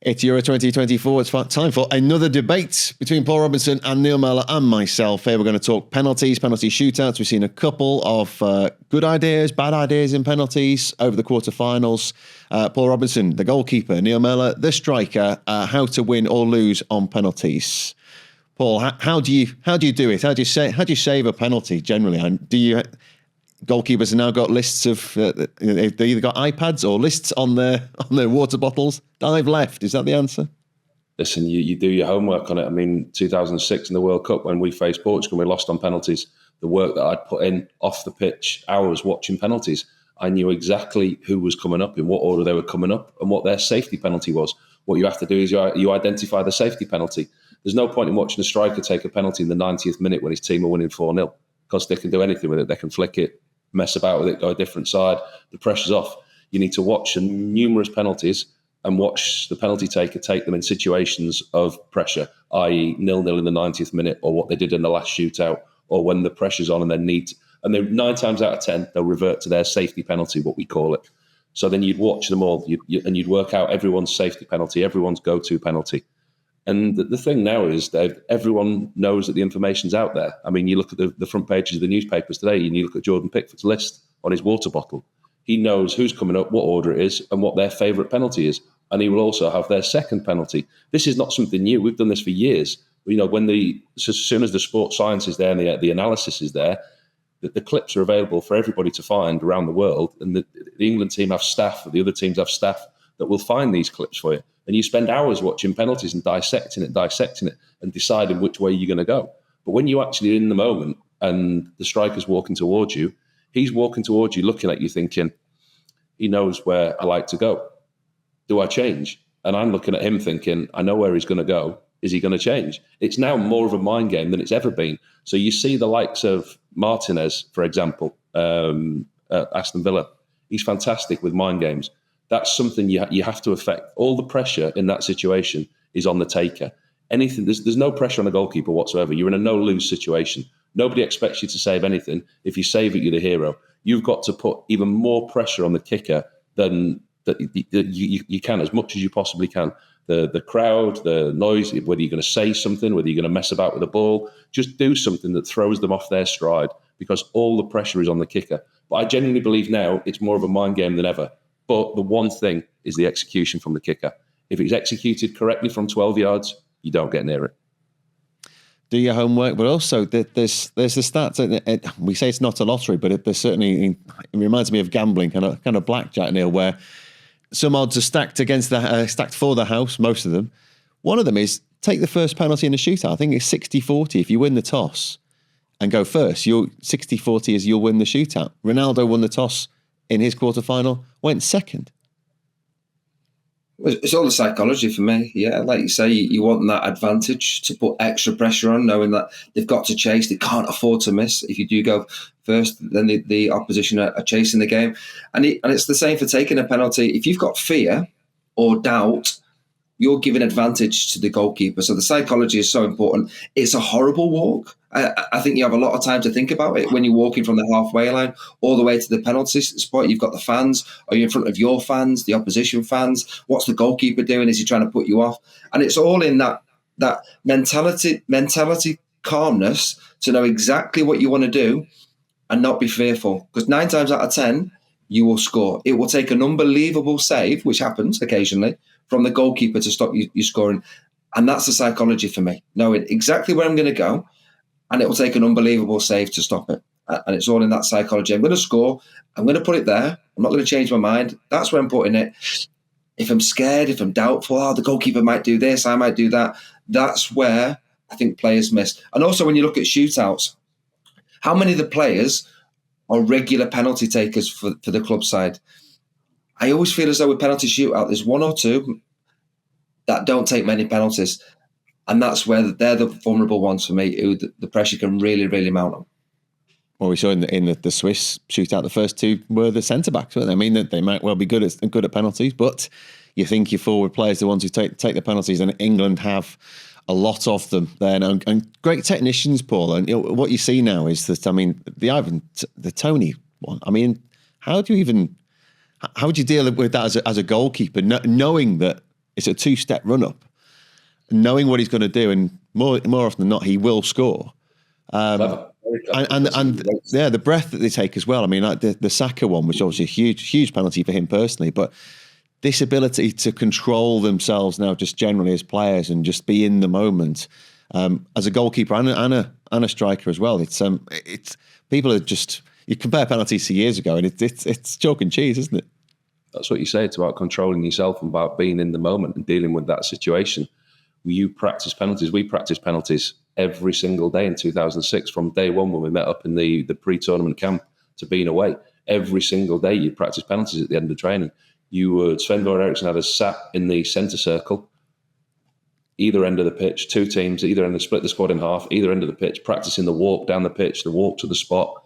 It's Euro 2024. It's time for another debate between Paul Robinson and Neil Mellor and myself. Here we're going to talk penalties, penalty shootouts. We've seen a couple of good ideas, bad ideas in penalties over the quarterfinals. Paul Robinson, the goalkeeper. Neil Mellor, the striker. How to win or lose on penalties. Paul, how do you do it? How do you save a penalty generally? And goalkeepers have now got lists of, they've either got iPads or lists on their water bottles. Dive left, is that the answer? Listen, you do your homework on it. I mean, 2006 in the World Cup when we faced Portugal, we lost on penalties. The work that I'd put in off the pitch, hours watching penalties, I knew exactly who was coming up, in what order they were coming up, and what their safety penalty was. What you have to do is you identify the safety penalty. There's no point in watching a striker take a penalty in the 90th minute when his team are winning 4-0, because they can do anything with it. They can flick it, mess about with it, go a different side. The pressure's off. You need to watch numerous penalties and watch the penalty taker take them in situations of pressure, i.e. 0-0 in the 90th minute, or what they did in the last shootout, or when the pressure's on and they need, and they 9 times out of 10, they'll revert to their safety penalty, what we call it. So then you'd watch them all and you'd work out everyone's safety penalty, everyone's go-to penalty. And the thing now is that everyone knows that the information's out there. I mean, you look at the front pages of the newspapers today and you look at Jordan Pickford's list on his water bottle. He knows who's coming up, what order it is, and what their favourite penalty is. And he will also have their second penalty. This is not something new. We've done this for years. You know, as soon as the sports science is there and the analysis is there, the clips are available for everybody to find around the world. And the England team have staff, the other teams have staff that will find these clips for you. And you spend hours watching penalties and dissecting it and deciding which way you're going to go. But when you're actually in the moment and the striker's walking towards you, he's walking towards you, looking at you thinking, he knows where I like to go. Do I change? And I'm looking at him thinking, I know where he's going to go. Is he going to change? It's now more of a mind game than it's ever been. So you see the likes of Martinez, for example, at Aston Villa. He's fantastic with mind games. That's something you have to affect. All the pressure in that situation is on the taker. There's no pressure on the goalkeeper whatsoever. You're in a no-lose situation. Nobody expects you to save anything. If you save it, you're the hero. You've got to put even more pressure on the kicker than that you can, as much as you possibly can. The crowd, the noise, whether you're going to say something, whether you're going to mess about with the ball, just do something that throws them off their stride, because all the pressure is on the kicker. But I genuinely believe now it's more of a mind game than ever. But the one thing is the execution from the kicker. If it's executed correctly from 12 yards, you don't get near it. Do your homework, but also there's the stats. We say it's not a lottery, but there's certainly, it reminds me of gambling, kind of blackjack, Neil, where some odds are stacked stacked for the house, most of them. One of them is take the first penalty in a shootout. I think it's 60-40. If you win the toss and go first, 60-40 is you'll win the shootout. Ronaldo won the toss in his quarterfinal, went second. It's all the psychology for me. Yeah, like you say, you want that advantage to put extra pressure on, knowing that they've got to chase. They can't afford to miss. If you do go first, then the opposition are chasing the game. And it's the same for taking a penalty. If you've got fear or doubt, you're giving advantage to the goalkeeper. So the psychology is so important. It's a horrible walk. I think you have a lot of time to think about it when you're walking from the halfway line all the way to the penalty spot. You've got the fans. Are you in front of your fans, the opposition fans? What's the goalkeeper doing? Is he trying to put you off? And it's all in that mentality calmness to know exactly what you want to do and not be fearful. Because 9 times out of 10, you will score. It will take an unbelievable save, which happens occasionally, from the goalkeeper to stop you scoring. And that's the psychology for me, knowing exactly where I'm going to go, and it will take an unbelievable save to stop it. And it's all in that psychology. I'm going to score. I'm going to put it there. I'm not going to change my mind. That's where I'm putting it. If I'm scared, if I'm doubtful, the goalkeeper might do this, I might do that, that's where I think players miss. And also when you look at shootouts, how many of the players are regular penalty takers for the club side? I always feel as though with penalty shootout, there's 1 or 2 that don't take many penalties. And that's where they're the vulnerable ones for me, who the pressure can really, really mount on. Well, we saw in the Swiss shootout, the first 2 were the centre-backs, weren't they? I mean, they might well be good at penalties, but you think your forward players, the ones who take the penalties, and England have a lot of them there now, and great technicians, Paul. And what you see now is that, I mean, the Tony one. I mean, how would you deal with that as a goalkeeper, knowing that it's a two-step run-up. Knowing what he's going to do, and more often than not, he will score. The breath that they take as well. I mean, like the Saka one, which obviously a huge penalty for him personally, but this ability to control themselves now, just generally as players, and just be in the moment, as a goalkeeper and a striker as well. It's people are just, you compare penalties to years ago, and it's chalk and cheese, isn't it? That's what you say. It's about controlling yourself and about being in the moment and dealing with that situation. You practice penalties. We practice penalties every single day in 2006, from day one when we met up in the pre-tournament camp to being away. Every single day you practice penalties at the end of training. Sven Goran Eriksson had us sat in the centre circle, either end of the pitch, two teams, either end, split the squad in half, either end of the pitch, practicing the walk down the pitch, the walk to the spot,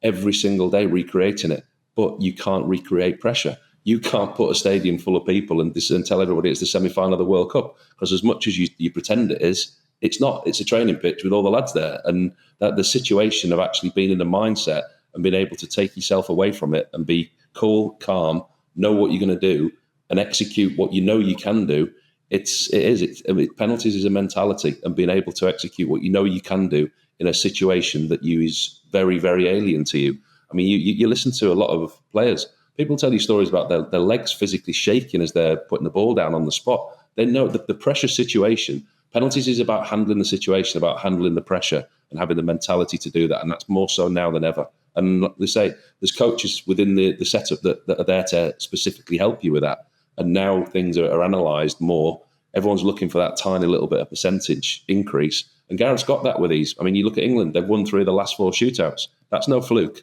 every single day recreating it. But you can't recreate pressure. You can't put a stadium full of people and tell everybody it's the semi-final of the World Cup, because as much as you pretend it is, it's not. It's a training pitch with all the lads there. And that the situation of actually being in the mindset and being able to take yourself away from it and be cool, calm, know what you're going to do and execute what you know you can do. Penalties is a mentality, and being able to execute what you know you can do in a situation that is very, very alien to you. I mean, you listen to a lot of players. People tell you stories about their legs physically shaking as they're putting the ball down on the spot. They know that the pressure situation, penalties is about handling the situation, about handling the pressure and having the mentality to do that. And that's more so now than ever. And like they say, there's coaches within the setup that are there to specifically help you with that. And now things are analysed more. Everyone's looking for that tiny little bit of percentage increase. And Gareth's got that with these. I mean, you look at England, they've won 3 of the last 4 shootouts. That's no fluke.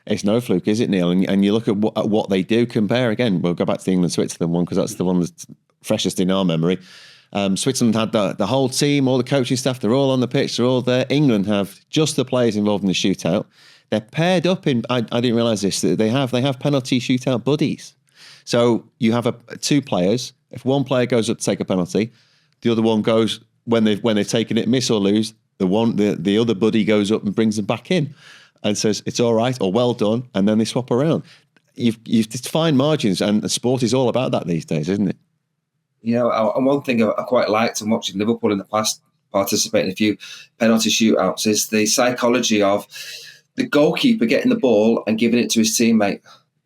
It's no fluke, is it, Neil? And you look at what they do. Compare again. We'll go back to the England-Switzerland one, because that's the one that's freshest in our memory. Switzerland had the whole team, all the coaching staff. They're all on the pitch. They're all there. England have just the players involved in the shootout. They're paired up in. I didn't realise this. They have penalty shootout buddies. So you have 2 players. If one player goes up to take a penalty, the other one goes when they've taken it, miss or lose. The other buddy goes up and brings them back in and says it's all right or well done, and then they swap around. You've defined margins, and sport is all about that these days, isn't it? You know, and one thing I quite liked in watching Liverpool in the past, participating in a few penalty shootouts, is the psychology of the goalkeeper getting the ball and giving it to his teammate.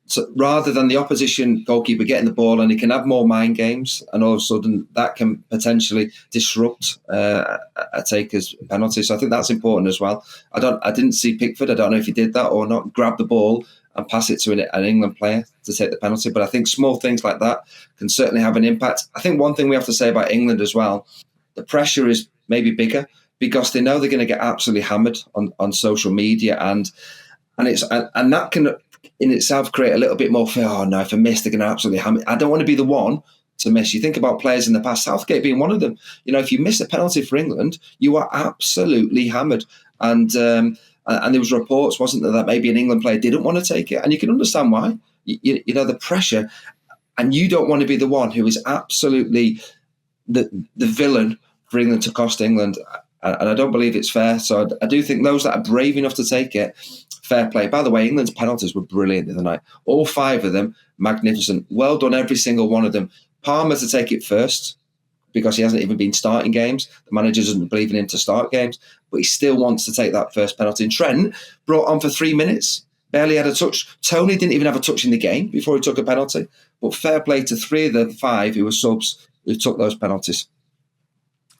So rather than the opposition goalkeeper getting the ball, and he can have more mind games, and all of a sudden that can potentially disrupt a taker's penalty. So I think that's important as well. I didn't see Pickford, I don't know if he did that or not, grab the ball and pass it to an England player to take the penalty. But I think small things like that can certainly have an impact. I think one thing we have to say about England as well, the pressure is maybe bigger because they know they're going to get absolutely hammered on social media, and that can in itself create a little bit more fear. Oh no, if I miss, they're going to absolutely hammer. I don't want to be the one to miss. You think about players in the past, Southgate being one of them. You know, if you miss a penalty for England, you are absolutely hammered. And there was reports, wasn't there, that maybe an England player didn't want to take it, and you can understand why. You know, the pressure, and you don't want to be the one who is absolutely the villain for England to cost England. And I don't believe it's fair. So I do think those that are brave enough to take it, fair play. By the way, England's penalties were brilliant the other night. All 5 of them, magnificent. Well done, every single one of them. Palmer to take it first, because he hasn't even been starting games. The manager doesn't believe in him to start games, but he still wants to take that first penalty. And Trent brought on for 3 minutes, barely had a touch. Tony didn't even have a touch in the game before he took a penalty. But fair play to 3 of the 5 who were subs who took those penalties.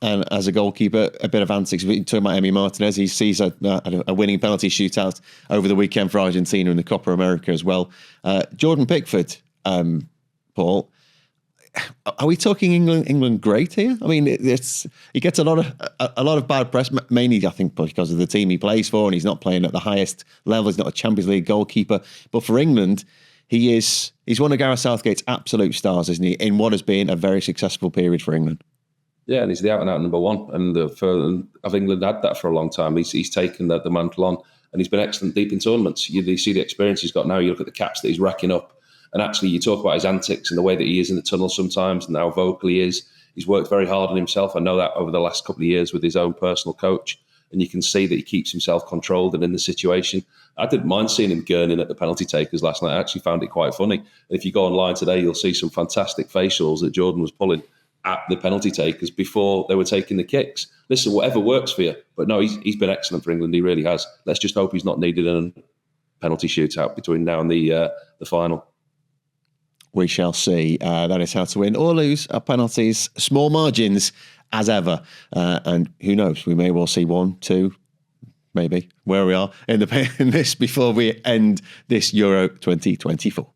And as a goalkeeper, a bit of antics. We're talking about Emi Martinez. He sees a winning penalty shootout over the weekend for Argentina in the Copa America as well. Jordan Pickford, Paul, are we talking England great here? I mean, he gets a lot of bad press, mainly I think because of the team he plays for, and he's not playing at the highest level. He's not a Champions League goalkeeper, but for England, he's one of Gareth Southgate's absolute stars, isn't he? In what has been a very successful period for England. Yeah, and he's the out-and-out number one. And of England had that for a long time. He's taken the mantle on, and he's been excellent deep in tournaments. You see the experience he's got now. You look at the caps that he's racking up. And actually, you talk about his antics and the way that he is in the tunnel sometimes and how vocal he is. He's worked very hard on himself. I know that over the last couple of years with his own personal coach. and you can see that he keeps himself controlled and in the situation. I didn't mind seeing him gurning at the penalty takers last night. I actually found it quite funny. And if you go online today, you'll see some fantastic facials that Jordan was pulling at the penalty takers before they were taking the kicks. Listen, whatever works for you. But no, he's been excellent for England. He really has. Let's just hope he's not needed in a penalty shootout between now and the final. We shall see. That is how to win or lose at penalties. Small margins as ever. And who knows, we may well see 1, 2, maybe where we are in this before we end this Euro 2024.